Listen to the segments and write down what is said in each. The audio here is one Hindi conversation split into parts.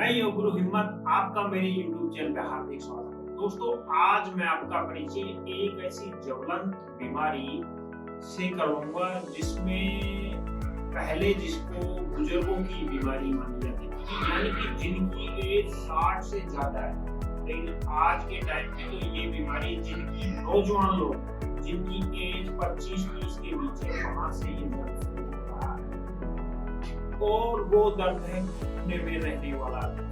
मैं योग गुरु हिम्मत आपका मेरे YouTube चैनल पे हार्दिक स्वागत है। दोस्तों, आज मैं आपका परिचय एक ऐसी ज्वलंत बीमारी से करूंगा जिसमें पहले जिसको बुजुर्गों की बीमारी मानी जाती थी, यानी कि जिनकी एज 60 से ज्यादा है। लेकिन आज के टाइम में तो ये बीमारी जिनकी नौजवान लोग जिनकी एज 25-30 के बीच है, वहां से ये दर्द शुरू हो रहा है और वो दर्द है घुटने में रहने वाला है।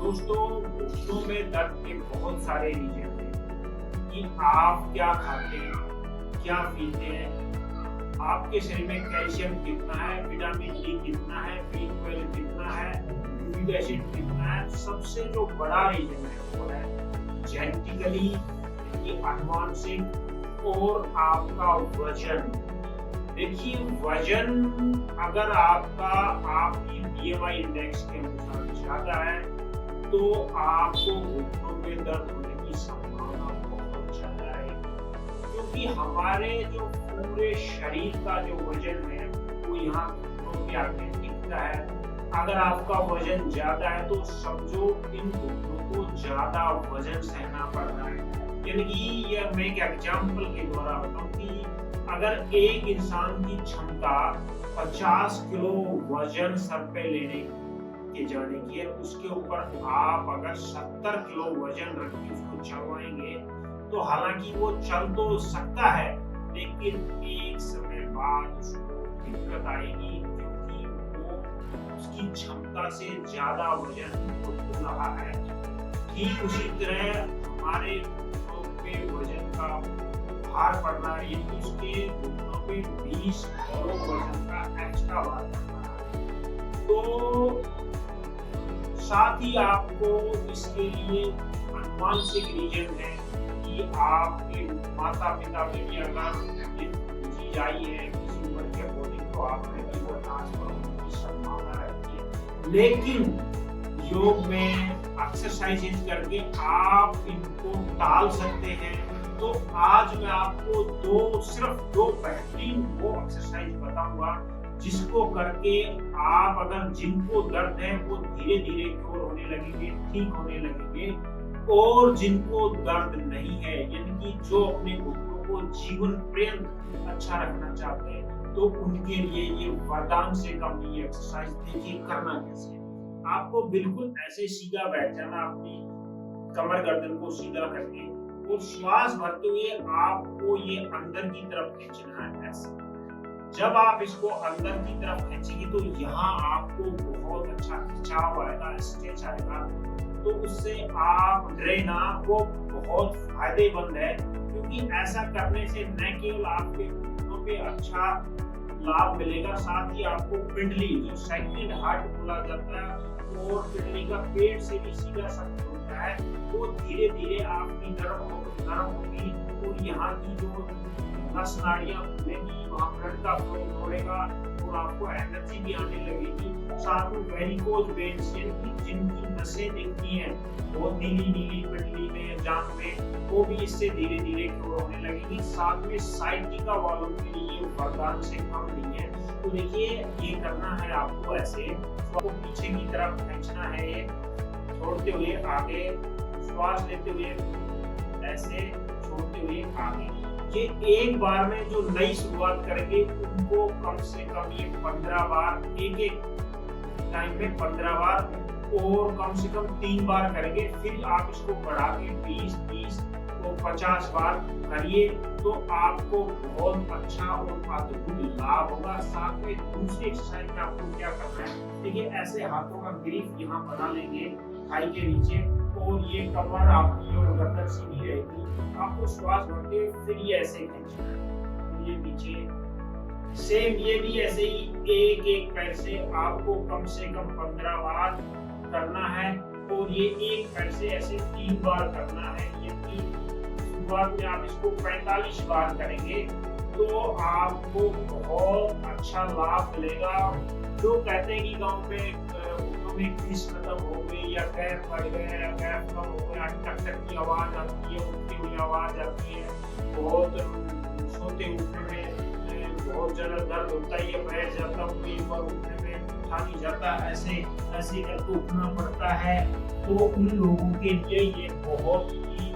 दोस्तों, घुटनों में दर्द के बहुत सारे रीजन हैं कि आप क्या खाते हैं, क्या पीते हैं, आपके शरीर में कैल्शियम कितना है, विटामिन डी कितना है, B12 कितना है, यूरिक एसिड कितना है। सबसे जो बड़ा रीजन है वो है जेनेटिकली कि आनुवंशिक और आपका वजन। देखिए, वजन अगर आपकी BMI इंडेक्स के अनुसार ज्यादा है तो आपको घुटनों में दर्द होने की संभावना बहुत ज्यादा है, क्योंकि हमारे जो पूरे शरीर का जो वजन है वो यहाँ घुटनों के आगे टिकता है। अगर आपका वजन ज्यादा है तो समझो इन घुटनों को ज्यादा वजन सहना पड़ रहा है। यानी कि यह मैं एक एग्जाम्पल के द्वारा बताऊं कि अगर एक इंसान की क्षमता 50 किलो वजन सर पे लेने के जाने की है, उसके ऊपर आप अगर 70 किलो वजन रख के उसको चलवाएंगे तो हालांकि वो चल तो सकता है, लेकिन एक समय बाद उसको दिक्कत आएगी, क्योंकि वो उसकी क्षमता से ज्यादा वजन उठा रहा है। ठीक उसी तरह हमारे घुटनों पे वजन का भार पड़ना है, यानी उसके घुटनों पे 20 किलो वजन का एक्स्ट्रा भार पड़ना है। तो साथ ही आपको इसके लिए आनुवंशिक रीजन है कि आपके माता पिता में भी अगर ये चीज आई है किसी उम्र के अकॉर्डिंग तो आप में भी वो ट्रांसफर होने की संभावना रहती है। लेकिन योग में एक्सरसाइजेज करके आप इनको टाल सकते हैं। तो आज मैं आपको सिर्फ दो बेहतरीन वो एक्सरसाइज बताऊंगा जिसको करके आप अगर जिनको दर्द है वो धीरे धीरे क्योर होने लगेंगे, ठीक होने लगेंगे, और जिनको दर्द नहीं है, यानी कि जो अपने घुटनों को जीवन पर्यंत अच्छा रखना चाहते हैं, तो उनके लिए ये वरदान से कम ये एक्सरसाइज। देखिए करना कैसे। आपको बिल्कुल ऐसे सीधा बैठ जाना, अपनी कमर गर्दन को सीधा करके, और श्वास भरते हुए आपको ये अंदर की तरफ खींचना है ऐसे। जब आप इसको अंदर की तरफ खींचेंगे तो यहाँ आपको बहुत अच्छा खिंचाव आएगा, स्ट्रेच आएगा, तो उससे आप डरे ना, वो बहुत फायदेमंद है। क्योंकि ऐसा करने से न केवल आपके घुटनों पे अच्छा लाभ मिलेगा, साथ ही आपको पिंडली जो सेकंड हार्ट बोला जाता है और पिंडली का पेट से भी सीधा संबंध होता है, वो धीरे धीरे आपकी नरम होगी और यहाँ की जो नस नाड़ियां खुलेंगी, वहाँ ब्लड का फ्लो बढ़ेगा और आपको एनर्जी भी आने लगेगी। साथ में वेरिकोज वेन्स जिनकी नसें दिखती हैं वो नीली नीली पिंडली में, जांघ में, वो भी इससे धीरे धीरे क्योर होने लगेगी। साथ में साइटिका वालों के लिए वरदान से कम नहीं है। तो देखिए, ये करना है आपको ऐसे, आपको पीछे की तरफ खींचना है, ये छोड़ते हुए आगे, श्वास लेते हुए ऐसे, छोड़ते हुए आगे। ये एक बार में जो नई शुरुआत करेंगे उनको कम से कम ये 15 बार, एक टाइम में 15 बार और कम से कम 3 बार करेंगे। फिर आप इसको बढ़ा के 20 और 50 बार करिए तो आपको बहुत अच्छा और अद्भुत लाभ होगा। साथ में दूसरी एक्सरसाइज में आपको क्या करना है, देखिए ऐसे हाथों का ग्रिप यहाँ बना लेंगे थाई के नीचे, और ये कमर आपकी और गर्दन सीधी रहेगी। आपको श्वास भरते हुए फिर ये ऐसे खींचना है, ये पीछे सेम, ये भी ऐसे ही एक पैर से आपको कम से कम 15 बार करना है, और ये एक पैर से ऐसे 3 बार करना है। ये शुरुआत में आप इसको 45 बार करेंगे तो आपको बहुत अच्छा लाभ मिलेगा। जो कहते हैं कि गाँव में क्रीज खत्म हो गई या पैर पड़ गए या पैर कम हो गया, टक टक की आवाज आती है, उठती हुई आवाज आती है, बहुत सोते उठने में बहुत ज्यादा दर्द होता है, ये पैर जाता हूँ एक बार उठने में, उठा नहीं जाता, ऐसे ऐसे करके उठना पड़ता है, तो उन लोगों के लिए ये बहुत ही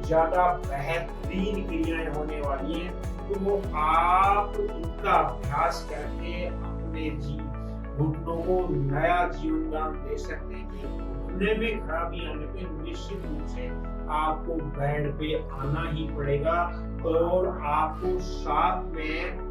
ज्यादा बेहतरीन क्रियाएं होने वाली हैं। तो आप इनका अभ्यास करके अपने घुटनों को नया जीवन दान दे सकते हैं कि घुटने में खराबी आने पे निश्चित रूप से आपको बेड पे आना ही पड़ेगा, और आपको साथ में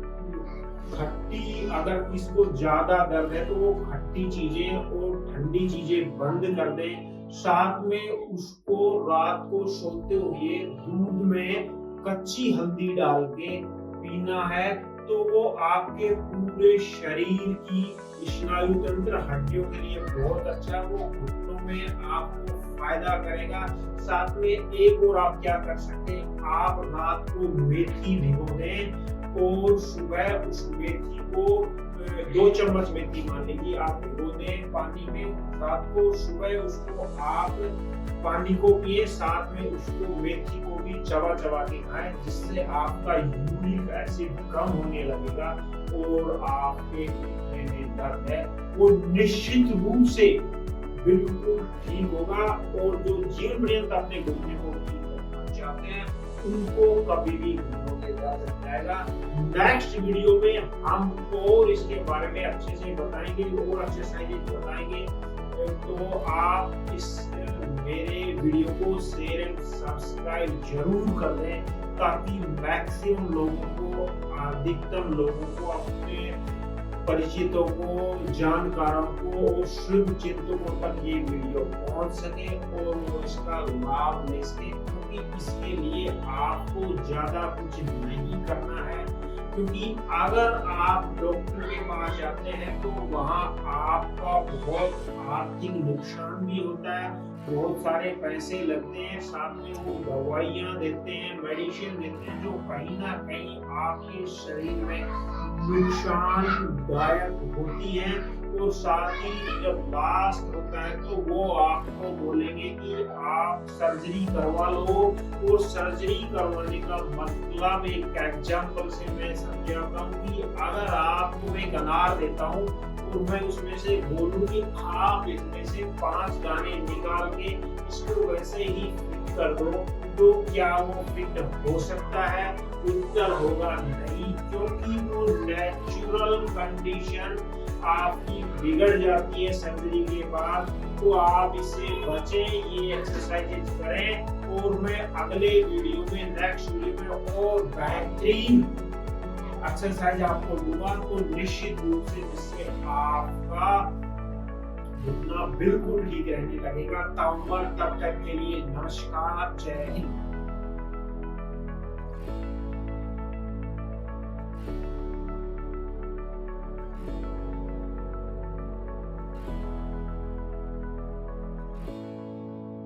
खट्टी, अगर किसको ज्यादा दर्द है तो वो खट्टी चीजें और ठंडी चीजें बंद कर दें। साथ में उसको रात को सोते हुए दूध में कच्ची हल्दी डाल के पीना है, तो वो आपके पूरे शरीर की स्नायु तंत्र, हड्डियों के लिए बहुत अच्छा है, वो घुटनों में आपको फायदा करेगा। साथ में एक और आप क्या कर सकते हैं, आप रात को मेथी भिगो दें और सुबह उस मेथी को 2 चम्मच मेथी मान लीजिए आप भिगो दें पानी में, रात को सुबह उसको आप पानी को पिए, साथ में उसको मेथी को भी चबा चबा के खाएं, जिससे आपका यूरिक एसिड कम होने लगेगा और आपके घुटने में दर्द है वो निश्चित रूप से बिल्कुल ठीक होगा। और जो जीवन पर्यंत अपने घुटने को ठीक करना चाहते हैं उनको कभी भी घुटनों के दर्द नहीं आएगा। नेक्स्ट वीडियो में हम और इसके बारे में अच्छे से बताएंगे और एक्सरसाइजेज बताएंगे, तो आप इस मेरे वीडियो को शेयर एंड सब्सक्राइब जरूर कर दें, ताकि मैक्सिमम लोगों को, अधिकतम लोगों को, अपने परिचितों को, जानकारों को और शुभ चिंतकों तक ये वीडियो पहुंच सके और वो इसका लाभ ले सके। क्योंकि इसके लिए आपको ज्यादा कुछ नहीं करना है, क्योंकि अगर आप डॉक्टर के पास जाते हैं तो वहाँ आपका बहुत आर्थिक नुकसान भी होता है, बहुत सारे पैसे लगते हैं, साथ में वो दवाइयाँ देते हैं, मेडिसिन देते हैं, जो कहीं ना कहीं आपके शरीर में नुकसानदायक होती है। और साथ ही जब लास्ट होता है तो वो आपको बोलेंगे कि आप सर्जरी करवा लो, और सर्जरी करवाने का मतलब एक एग्जाम्पल से मैं समझाता हूँ कि अगर आपको एक अनार देता हूँ और मैं उसमें से बोलूँ कि आप इसमें से 5 दाने निकाल के इसको वैसे ही फिट कर दो, तो क्या वो फिट हो सकता है? उत्तर होगा नहीं, क्योंकि वो नेचुरल कंडीशन आपकी बिगड़ जाती है सर्जरी के बाद। तो आप इससे बचें, ये एक्सरसाइजेज करें, और मैं अगले वीडियो में, नेक्स्ट वीडियो में और बेहतरीन एक्सरसाइज आपको दूंगा, तो निश्चित रूप से जिससे आपका घुटना बिल्कुल ठीक रहने लगेगा। तब तक के लिए नमस्कार, जय हिंद।